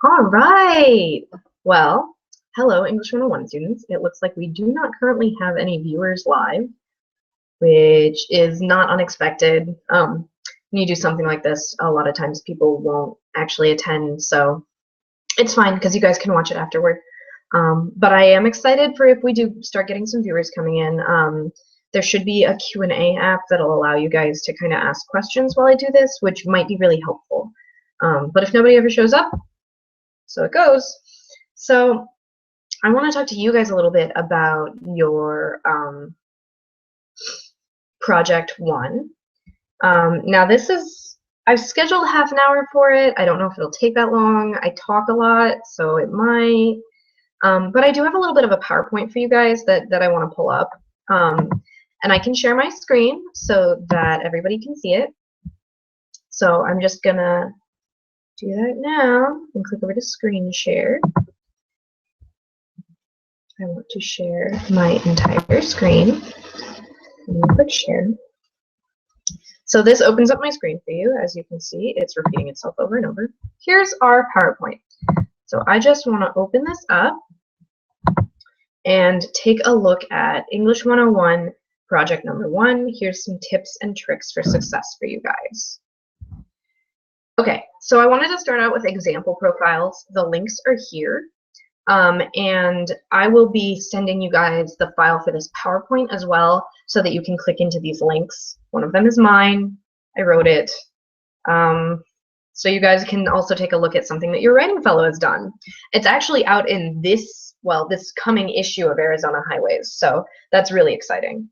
All right. Well, hello, English 101 students. It looks like we do not currently have any viewers live, which is not unexpected. When you do something like this, a lot of times people won't actually attend, so it's fine because you guys can watch it afterward. But I am excited for if we do start getting some viewers coming in. There should be a Q&A app that'll allow you guys to kind of ask questions while I do this, which might be really helpful. But if nobody ever shows up, so it goes. So I want to talk to you guys a little bit about your project one. Now this is, I've scheduled half an hour for it. I don't know if it'll take that long. I talk a lot, so it might. But I do have a little bit of a PowerPoint for you guys that I want to pull up. And I can share my screen so that everybody can see it. So I'm just going to do that now and click over to screen share. I want to share my entire screen. And click share. So this opens up my screen for you. As you can see, it's repeating itself over and over. Here's our PowerPoint. So I just want to open this up and take a look at English 101 project number 1. Here's some tips and tricks for success for you guys. Okay, so I wanted to start out with example profiles. The links are here. And I will be sending you guys the file for this PowerPoint as well so that you can click into these links. One of them is mine. I wrote it. So you guys can also take a look at something that your writing fellow has done. It's actually out in this, well, this coming issue of Arizona Highways. So that's really exciting.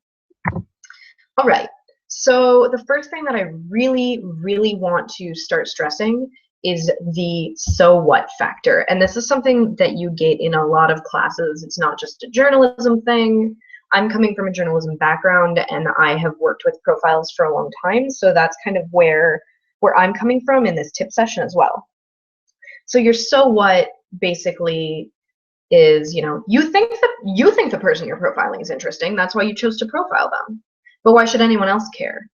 All right. So the first thing that I really want to start stressing is the so what factor. And this is something that you get in a lot of classes. It's not just a journalism thing. I'm coming from a journalism background and I have worked with profiles for a long time. So that's kind of where I'm coming from in this tip session as well. So your so what basically is, you think the person you're profiling is interesting. That's why you chose to profile them. But why should anyone else care,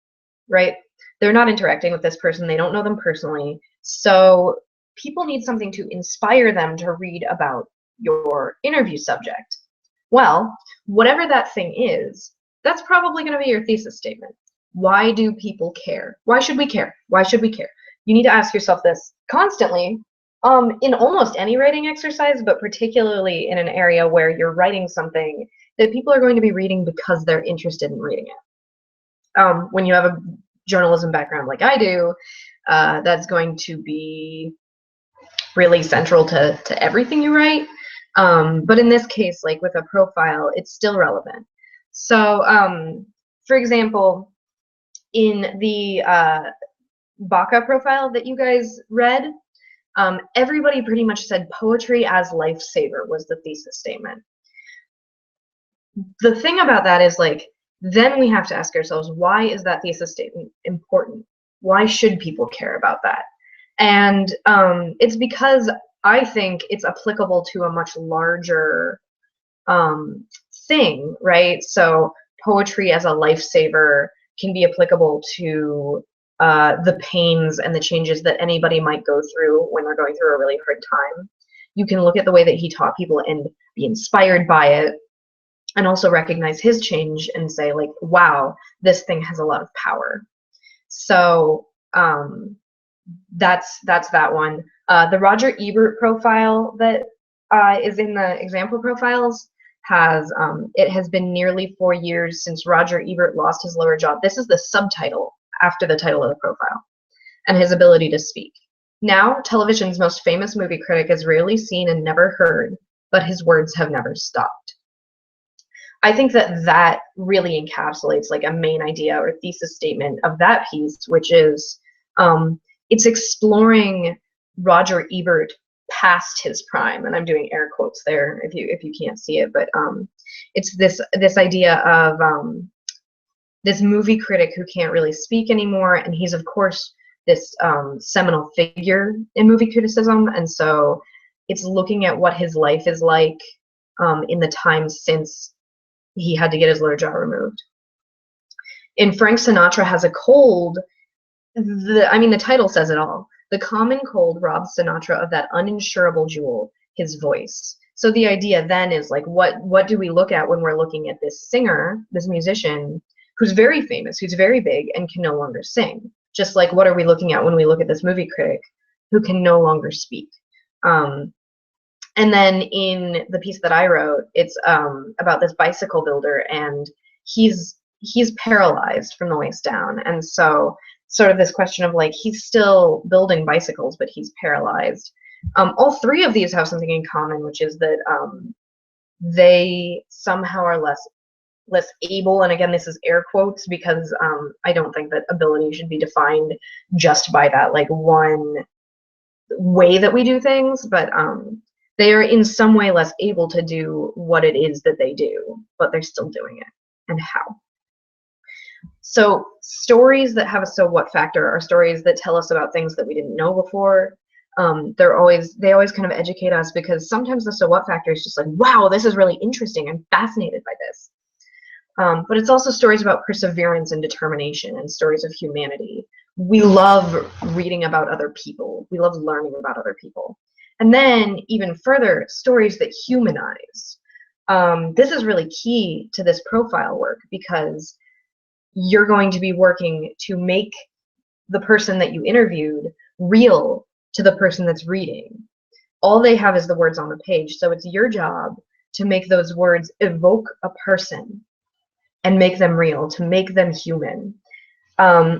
right? They're not interacting with this person. They don't know them personally. So people need something to inspire them to read about your interview subject. Well, whatever that thing is, that's probably going to be your thesis statement. Why do people care? Why should we care? Why should we care? You need to ask yourself this constantly in almost any writing exercise, but particularly in an area where you're writing something that people are going to be reading because they're interested in reading it. When you have a journalism background like I do, that's going to be really central to everything you write. But in this case, like with a profile, it's still relevant. So, for example, in the Baca profile that you guys read, everybody pretty much said poetry as lifesaver was the thesis statement. The thing about that is, like, then we have to ask ourselves, why is that thesis statement important? Why should people care about that? And it's because I think it's applicable to a much larger thing, right? So poetry as a lifesaver can be applicable to the pains and the changes that anybody might go through when they're going through a really hard time. You can look at the way that he taught people and be inspired by it, and also recognize his change and say, like, wow, this thing has a lot of power. So that's that one. The Roger Ebert profile that is in the example profiles has, it has been nearly 4 years since Roger Ebert lost his lower jaw. This is the subtitle after the title of the profile, and his ability to speak. Now, television's most famous movie critic is rarely seen and never heard, but his words have never stopped. I think that really encapsulates like a main idea or thesis statement of that piece, which is it's exploring Roger Ebert past his prime, and I'm doing air quotes there if you can't see it, but it's this idea of this movie critic who can't really speak anymore, and he's of course this seminal figure in movie criticism, and so it's looking at what his life is like in the time since he had to get his lower jaw removed. In Frank Sinatra Has a Cold, the title says it all. The common cold robs Sinatra of that uninsurable jewel, his voice. So the idea then is like, what do we look at when we're looking at this singer, this musician, who's very famous, who's very big, and can no longer sing? Just like, what are we looking at when we look at this movie critic who can no longer speak? And then in the piece that I wrote, it's about this bicycle builder, and he's paralyzed from the waist down. And so sort of this question of like, he's still building bicycles, but he's paralyzed. All three of these have something in common, which is that they somehow are less able, and again, this is air quotes because I don't think that ability should be defined just by that like one way that we do things, but they are in some way less able to do what it is that they do, but they're still doing it. And how? So stories that have a so what factor are stories that tell us about things that we didn't know before. They always kind of educate us, because sometimes the so what factor is just like, wow, this is really interesting. I'm fascinated by this. But it's also stories about perseverance and determination, and stories of humanity. We love reading about other people. We love learning about other people. And then even further, stories that humanize. This is really key to this profile work, because you're going to be working to make the person that you interviewed real to the person that's reading. All they have is the words on the page, so it's your job to make those words evoke a person and make them real, to make them human.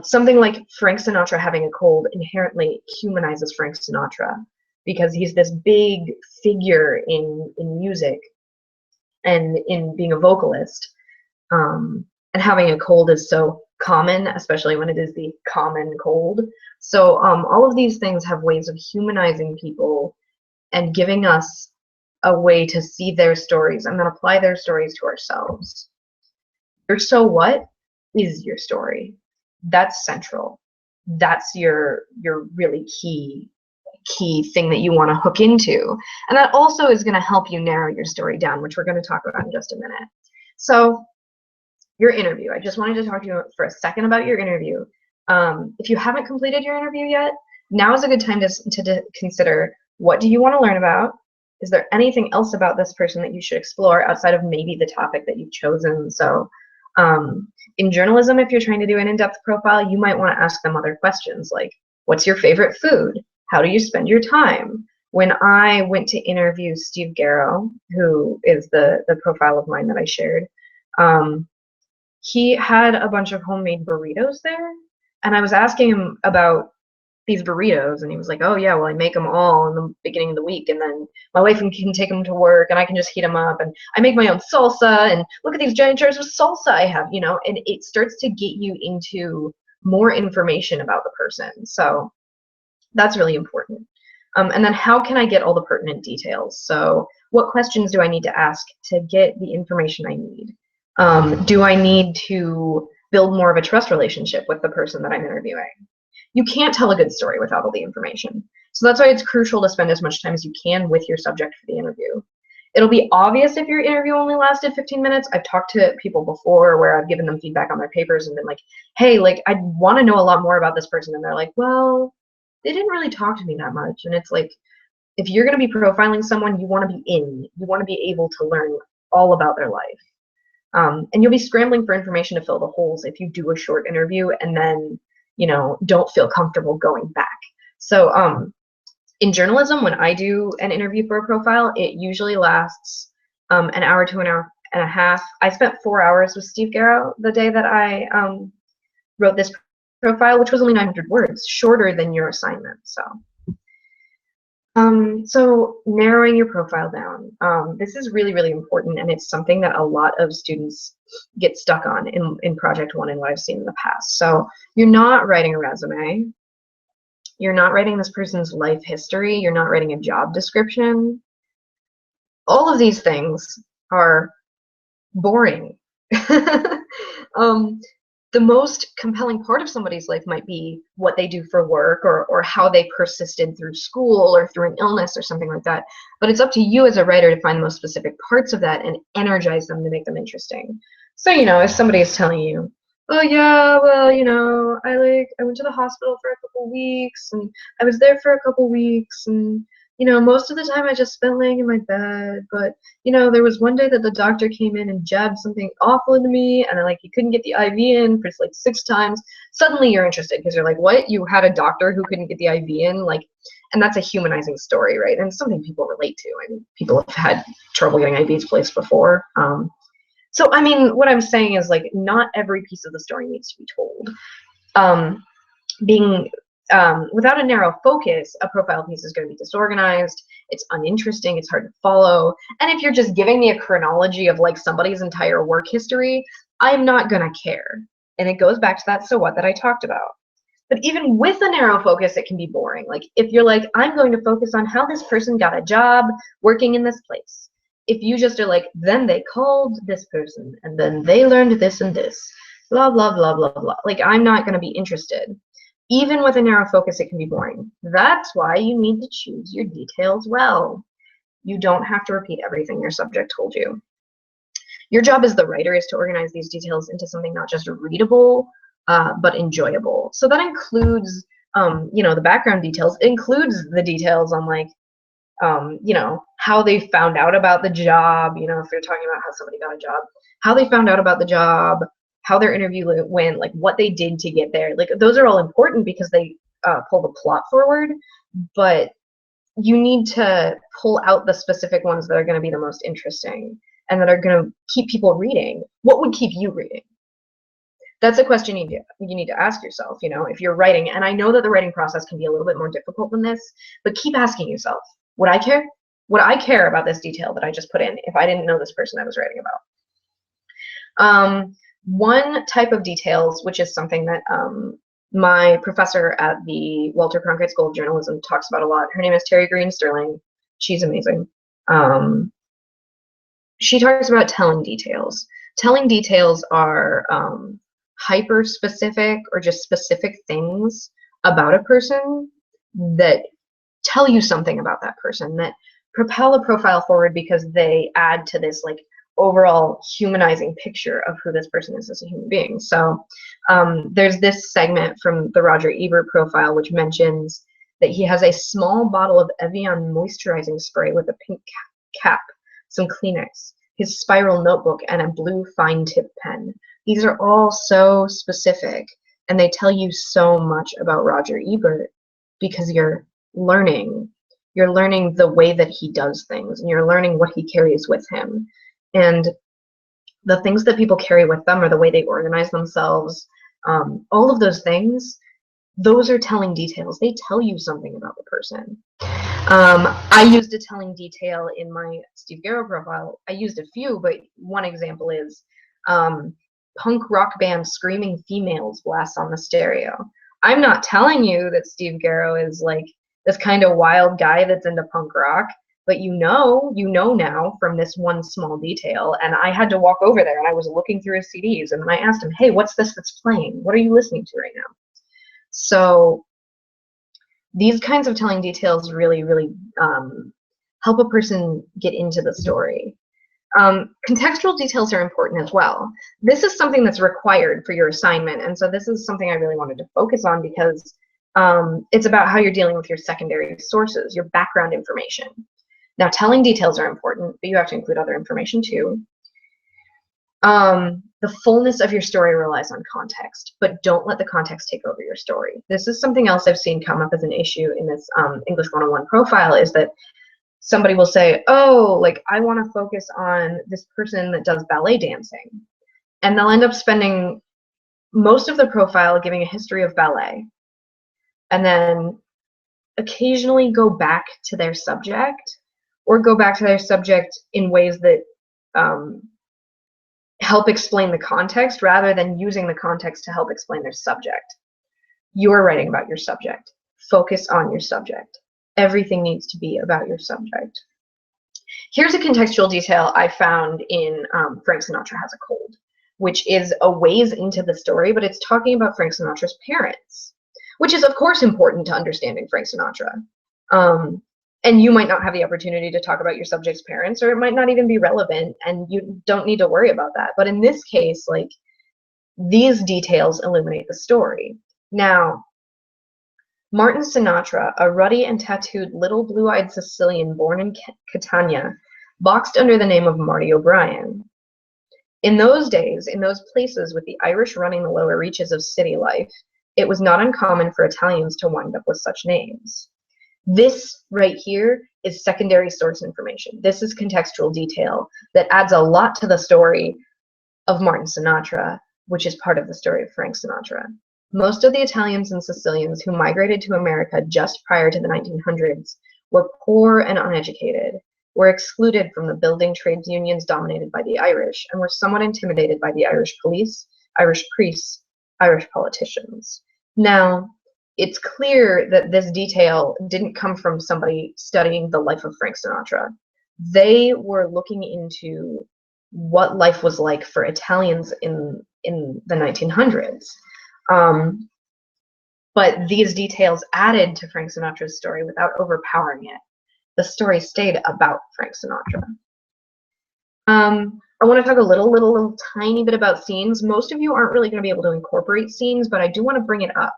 Something like Frank Sinatra having a cold inherently humanizes Frank Sinatra, because he's this big figure in music and in being a vocalist. And having a cold is so common, especially when it is the common cold. So all of these things have ways of humanizing people and giving us a way to see their stories and then apply their stories to ourselves. Your so what is your story. That's central. That's your really key thing that you want to hook into. And that also is going to help you narrow your story down, which we're going to talk about in just a minute. So your interview. I just wanted to talk to you for a second about your interview. If you haven't completed your interview yet, now is a good time to consider, what do you want to learn about? Is there anything else about this person that you should explore outside of maybe the topic that you've chosen? So in journalism, if you're trying to do an in-depth profile, you might want to ask them other questions like, what's your favorite food? How do you spend your time? When I went to interview Steve Garrow, who is the profile of mine that I shared, he had a bunch of homemade burritos there, and I was asking him about these burritos, and he was like, oh yeah, well I make them all in the beginning of the week, and then my wife can take them to work, and I can just heat them up, and I make my own salsa, and look at these giant jars of salsa I have, you know, and it starts to get you into more information about the person. So that's really important. And then how can I get all the pertinent details? So what questions do I need to ask to get the information I need? Do I need to build more of a trust relationship with the person that I'm interviewing? You can't tell a good story without all the information. So that's why it's crucial to spend as much time as you can with your subject for the interview. It'll be obvious if your interview only lasted 15 minutes. I've talked to people before where I've given them feedback on their papers and been like, hey, like, I want to know a lot more about this person. And they're like, well, they didn't really talk to me that much. And it's like, if you're going to be profiling someone, you want to be you want to be able to learn all about their life. And you'll be scrambling for information to fill the holes if you do a short interview and then, you know, don't feel comfortable going back. So in journalism, when I do an interview for a profile, it usually lasts an hour to an hour and a half. I spent 4 hours with Steve Garrow the day that I wrote this profile, which was only 900 words, shorter than your assignment. So narrowing your profile down. This is really, really important, and it's something that a lot of students get stuck on in Project 1 and what I've seen in the past. So you're not writing a resume. You're not writing this person's life history. You're not writing a job description. All of these things are boring. The most compelling part of somebody's life might be what they do for work or how they persisted through school or through an illness or something like that. But it's up to you as a writer to find the most specific parts of that and energize them to make them interesting. So, you know, if somebody is telling you, oh yeah, well, I went to the hospital for a couple weeks and I was there for a couple weeks and most of the time I just spent laying in my bed, but there was one day that the doctor came in and jabbed something awful into me and he couldn't get the IV in for like 6 times. Suddenly you're interested because you're like, what? You had a doctor who couldn't get the IV in? And that's a humanizing story, right? And something people relate to. I mean, people have had trouble getting IVs placed before. So, I mean, what I'm saying is not every piece of the story needs to be told. Um, being Without a narrow focus, a profile piece is going to be disorganized. It's uninteresting. It's hard to follow. And if you're just giving me a chronology of somebody's entire work history, I'm not going to care. And it goes back to that so what that I talked about. But even with a narrow focus, it can be boring. If you're I'm going to focus on how this person got a job working in this place. If you just are then they called this person and then they learned this and this, blah, blah, blah, blah, blah. I'm not going to be interested. Even with a narrow focus, it can be boring. That's why you need to choose your details well. You don't have to repeat everything your subject told you. Your job as the writer is to organize these details into something not just readable, but enjoyable. So that includes, the background details. It includes the details on how they found out about the job. If you're talking about how somebody got a job, how they found out about the job, how their interview went, what they did to get there. Those are all important because they pull the plot forward. But you need to pull out the specific ones that are going to be the most interesting and that are going to keep people reading. What would keep you reading? That's a question you need to ask yourself, if you're writing. And I know that the writing process can be a little bit more difficult than this, but keep asking yourself, would I care? Would I care about this detail that I just put in if I didn't know this person I was writing about? One type of details, which is something that my professor at the Walter Cronkite School of Journalism talks about a lot. Her name is Terry Green Sterling. She's amazing. She talks about telling details. Telling details are hyper-specific or just specific things about a person that tell you something about that person, that propel a profile forward because they add to this overall humanizing picture of who this person is as a human being. So there's this segment from the Roger Ebert profile which mentions that he has a small bottle of Evian moisturizing spray with a pink cap, some Kleenex, his spiral notebook, and a blue fine tip pen. These are all so specific and they tell you so much about Roger Ebert because you're learning the way that he does things and you're learning what he carries with him. And the things that people carry with them are the way they organize themselves. All of those things, those are telling details. They tell you something about the person. I used a telling detail in my Steve Garrow profile. I used a few, but one example is punk rock band Screaming Females blasts on the stereo. I'm not telling you that Steve Garrow is this kind of wild guy that's into punk rock, but you know now from this one small detail. And I had to walk over there and I was looking through his CDs and I asked him, hey, what's this that's playing? What are you listening to right now? So these kinds of telling details really, really help a person get into the story. Contextual details are important as well. This is something that's required for your assignment, and so this is something I really wanted to focus on because it's about how you're dealing with your secondary sources, your background information. Now, telling details are important, but you have to include other information too. The fullness of your story relies on context, but don't let the context take over your story. This is something else I've seen come up as an issue in this English 101 profile, is that somebody will say, oh, I want to focus on this person that does ballet dancing. And they'll end up spending most of the profile giving a history of ballet, and then occasionally go back to their subject, or go back to their subject in ways that help explain the context rather than using the context to help explain their subject. You're writing about your subject. Focus on your subject. Everything needs to be about your subject. Here's a contextual detail I found in Frank Sinatra Has a Cold, which is a ways into the story, but it's talking about Frank Sinatra's parents, which is, of course, important to understanding Frank Sinatra. And you might not have the opportunity to talk about your subject's parents, or it might not even be relevant, and you don't need to worry about that. But in this case, These details illuminate the story. Now, Martin Sinatra, a ruddy and tattooed little blue-eyed Sicilian born in Catania, boxed under the name of Marty O'Brien. In those days, in those places with the Irish running the lower reaches of city life, it was not uncommon for Italians to wind up with such names. This right here is secondary source information. This is contextual detail that adds a lot to the story of Martin Sinatra, which is part of the story of Frank Sinatra. Most of the Italians and Sicilians who migrated to America just prior to the 1900s were poor and uneducated, were excluded from the building trades unions dominated by the Irish, and were somewhat intimidated by the Irish police, Irish priests, Irish politicians. Now, it's clear that this detail didn't come from somebody studying the life of Frank Sinatra. They were looking into what life was like for Italians in the 1900s. But these details added to Frank Sinatra's story without overpowering it. The story stayed about Frank Sinatra. I want to talk a little tiny bit about scenes. Most of you aren't really going to be able to incorporate scenes, but I do want to bring it up.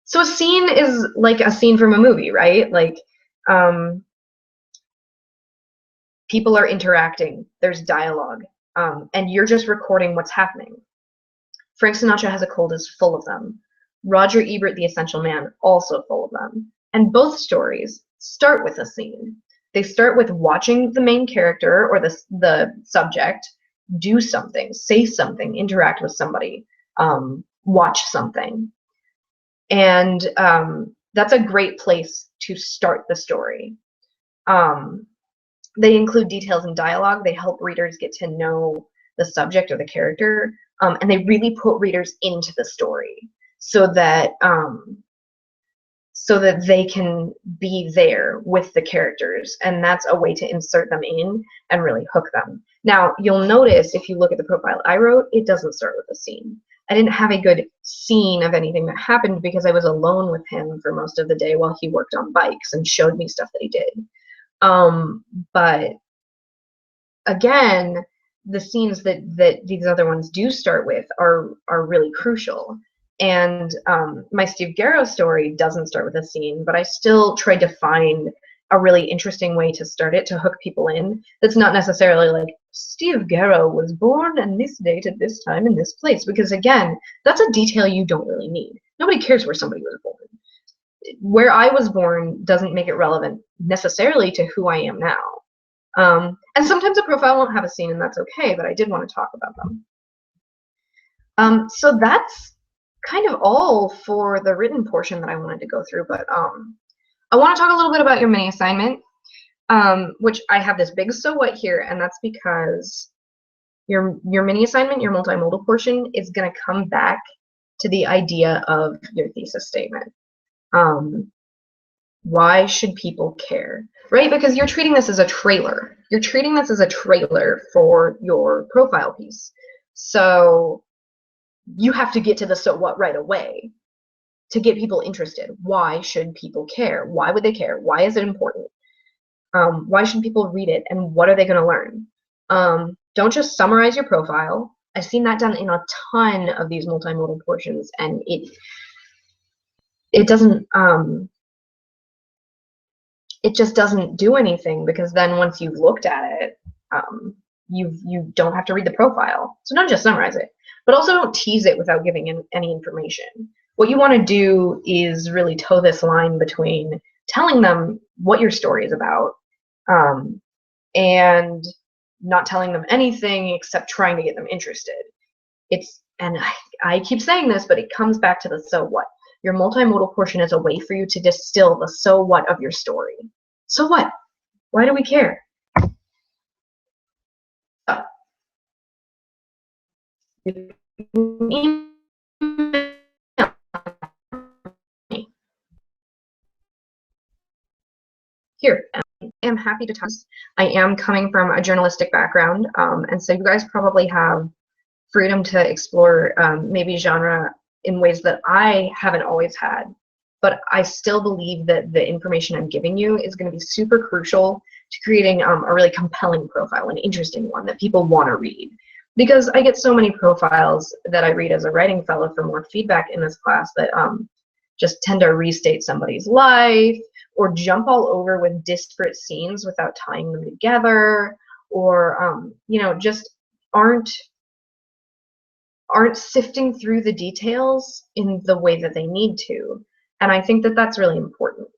So a scene is like a scene from a movie, right? Like people are interacting, there's dialogue, and you're just recording what's happening. Frank Sinatra Has a Cold is full of them. Roger Ebert, The Essential Man, also full of them. And both stories start with a scene. They start with watching the main character or the subject do something, say something, interact with somebody, watch something. And that's a great place to start the story. They include details and dialogue. They help readers get to know the subject or the character, and they really put readers into the story so that they can be there with the characters, and that's a way to insert them in and really hook them. Now, you'll notice if you look at the profile I wrote, it doesn't start with a scene. I didn't have a good scene of anything that happened because I was alone with him for most of the day while he worked on bikes and showed me stuff that he did. But again, the scenes that these other ones do start with are really crucial. And my Steve Garrow story doesn't start with a scene, but I still tried to find a really interesting way to start it, to hook people in. That's not necessarily like, Steve Garrow was born on this date at this time in this place, because again, that's a detail you don't really need. Nobody cares where somebody was born. Where I was born doesn't make it relevant necessarily to who I am now. And sometimes a profile won't have a scene, and that's okay, but I did want to talk about them. So that's kind of all for the written portion that I wanted to go through, but I want to talk a little bit about your mini assignment, which I have this big so what here, and that's because your mini assignment, your multimodal portion, is going to come back to the idea of your thesis statement. Why should people care, right? Because you're treating this as a trailer. You're treating this as a trailer for your profile piece. So you have to get to the so what right away to get people interested. Why should people care? Why would they care? Why is it important? Why should people read it? And what are they going to learn? Don't just summarize your profile. I've seen that done in a ton of these multimodal portions, and it doesn't it just doesn't do anything, because then once you've looked at it, you don't have to read the profile. So don't just summarize it, but also don't tease it without giving any information. What you want to do is really toe this line between telling them what your story is about and not telling them anything except trying to get them interested. And I keep saying this, but it comes back to the so what. Your multimodal portion is a way for you to distill the so what of your story. So what? Why do we care? Here, I am happy to talk. I am coming from a journalistic background, and so you guys probably have freedom to explore maybe genre in ways that I haven't always had. But I still believe that the information I'm giving you is going to be super crucial to creating a really compelling profile, an interesting one that people want to read. because I get so many profiles that I read as a writing fellow for more feedback in this class that just tend to restate somebody's life or jump all over with disparate scenes without tying them together, or you know, just aren't sifting through the details in the way that they need to. And I think that that's really important.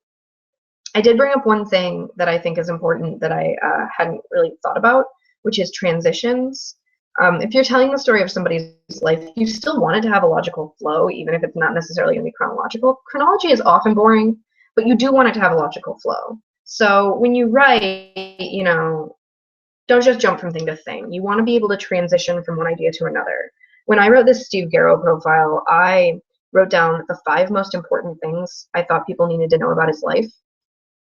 I did bring up one thing that I think is important that I hadn't really thought about, which is transitions. If you're telling the story of somebody's life, you still want it to have a logical flow, even if it's not necessarily going to be chronological. Chronology is often boring, but you do want it to have a logical flow. So when you write, you know, don't just jump from thing to thing. You want to be able to transition from one idea to another. When I wrote this Steve Garrow profile, I wrote down the 5 most important things I thought people needed to know about his life.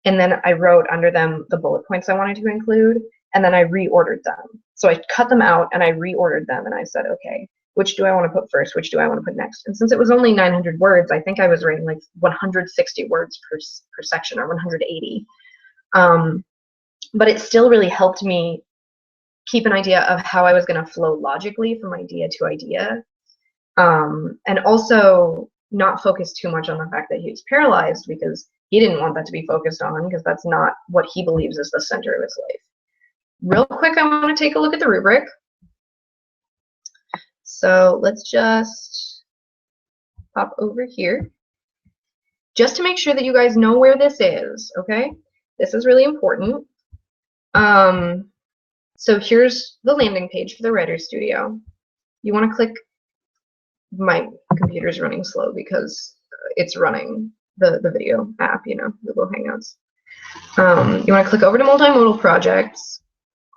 And then I wrote under them the bullet points I wanted to include, and then I reordered them. So I cut them out and I reordered them, and I said, okay, which do I want to put first? Which do I want to put next? And since it was only 900 words, I think I was writing like 160 words per section, or 180. But it still really helped me keep an idea of how I was going to flow logically from idea to idea. And also not focus too much on the fact that he was paralyzed, because he didn't want that to be focused on, because that's not what he believes is the center of his life. Real quick, I want to take a look at the rubric. So let's just pop over here, just to make sure that you guys know where this is, okay? This is really important. So here's the landing page for the Writer Studio. You want to click, my computer's running slow because it's running the video app, you know, Google Hangouts. You want to click over to multimodal projects,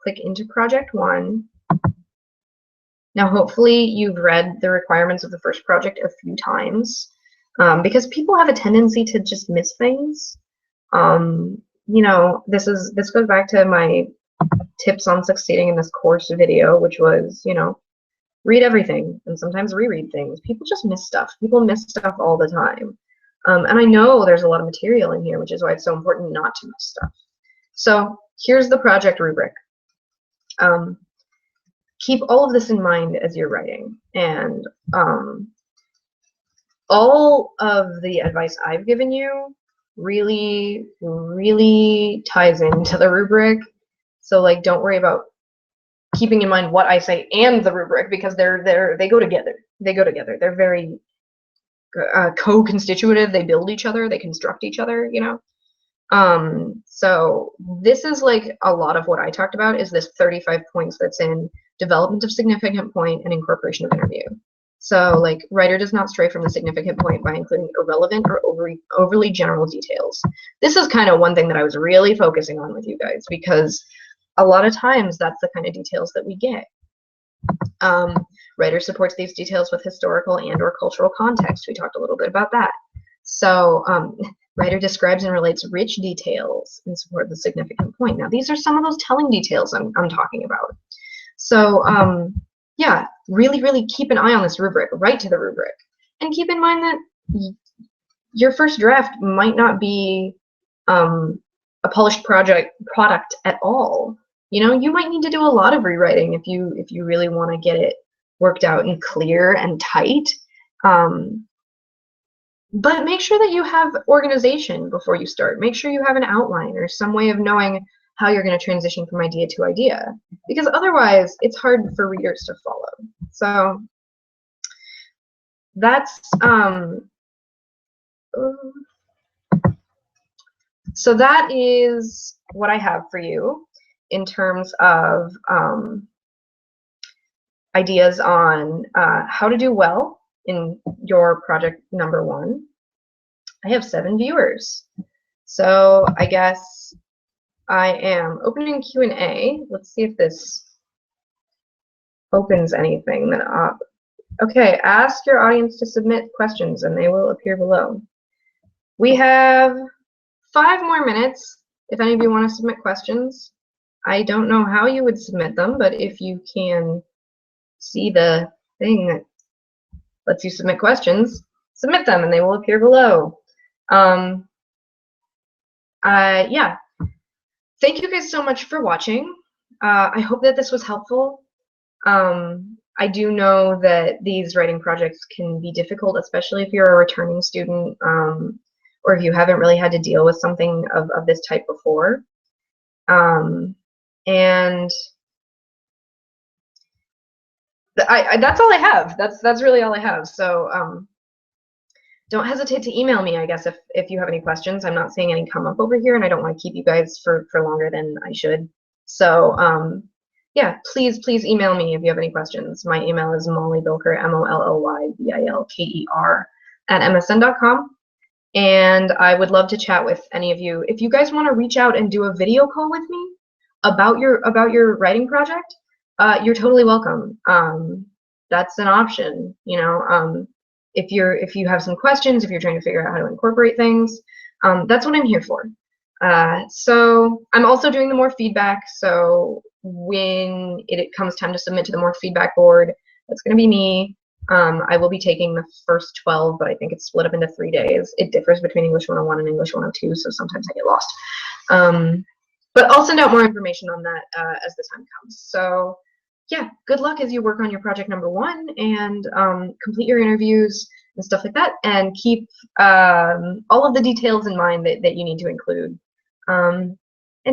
click into project 1. Now hopefully you've read the requirements of the first project a few times, because people have a tendency to just miss things. You know, this goes back to my tips on succeeding in this course video, which was, you know, read everything and sometimes reread things. People just miss stuff. People miss stuff all the time. And I know there's a lot of material in here, which is why it's so important not to miss stuff. So here's the project rubric. Keep all of this in mind as you're writing, and all of the advice I've given you really, really ties into the rubric. So like, don't worry about keeping in mind what I say and the rubric, because they go together. They go together. They're very co-constitutive. They build each other. They construct each other, you know. So this is like a lot of what I talked about, is this 35 points that's in development of significant point and incorporation of interview. So like, writer does not stray from the significant point by including irrelevant or overly general details. This is kind of one thing that I was really focusing on with you guys, because a lot of times that's the kind of details that we get. Writer supports these details with historical and or cultural context. We talked a little bit about that. So writer describes and relates rich details in support of the significant point. Now, these are some of those telling details I'm talking about. So yeah, really, really keep an eye on this rubric, write to the rubric. And keep in mind that your first draft might not be a polished product at all. You know, you might need to do a lot of rewriting if you really want to get it worked out and clear and tight. But make sure that you have organization before you start. Make sure you have an outline or some way of knowing how you're going to transition from idea to idea, because otherwise it's hard for readers to follow. So that's so that is what I have for you in terms of ideas on how to do well in your project number 1. I have 7 viewers, so I guess I am opening Q&A. Let's see if this opens anything up. Okay, ask your audience to submit questions and they will appear below. We have 5 more minutes if any of you want to submit questions. I don't know how you would submit them, but if you can see the thing that lets you submit questions, submit them and they will appear below. Yeah. Thank you guys so much for watching. I hope that this was helpful. I do know that these writing projects can be difficult, especially if you're a returning student, or if you haven't really had to deal with something of this type before. And that's all I have. That's really all I have. So don't hesitate to email me, I guess, if you have any questions. I'm not seeing any come up over here, and I don't want to keep you guys for longer than I should. So yeah, please email me if you have any questions. My email is mollybilker, MOLLYBILKER @msn.com. And I would love to chat with any of you. If you guys want to reach out and do a video call with me about your writing project, you're totally welcome. That's an option, you know. If you have some questions, if you're trying to figure out how to incorporate things, that's what I'm here for. So I'm also doing the more feedback. So when it comes time to submit to the more feedback board, that's going to be me. I will be taking the first 12, but I think it's split up into 3 days. It differs between English 101 and English 102, so sometimes I get lost. But I'll send out more information on that as the time comes. So yeah, good luck as you work on your project number 1 and complete your interviews and stuff like that, and keep all of the details in mind that you need to include. And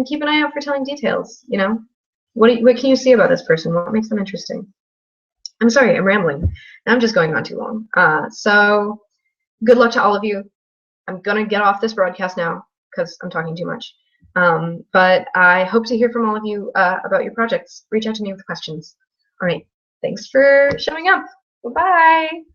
keep an eye out for telling details, you know. What can you see about this person? What makes them interesting? I'm sorry, I'm rambling. I'm just going on too long. So good luck to all of you. I'm going to get off this broadcast now because I'm talking too much. But I hope to hear from all of you about your projects. Reach out to me with questions. All right. Thanks for showing up. Bye-bye.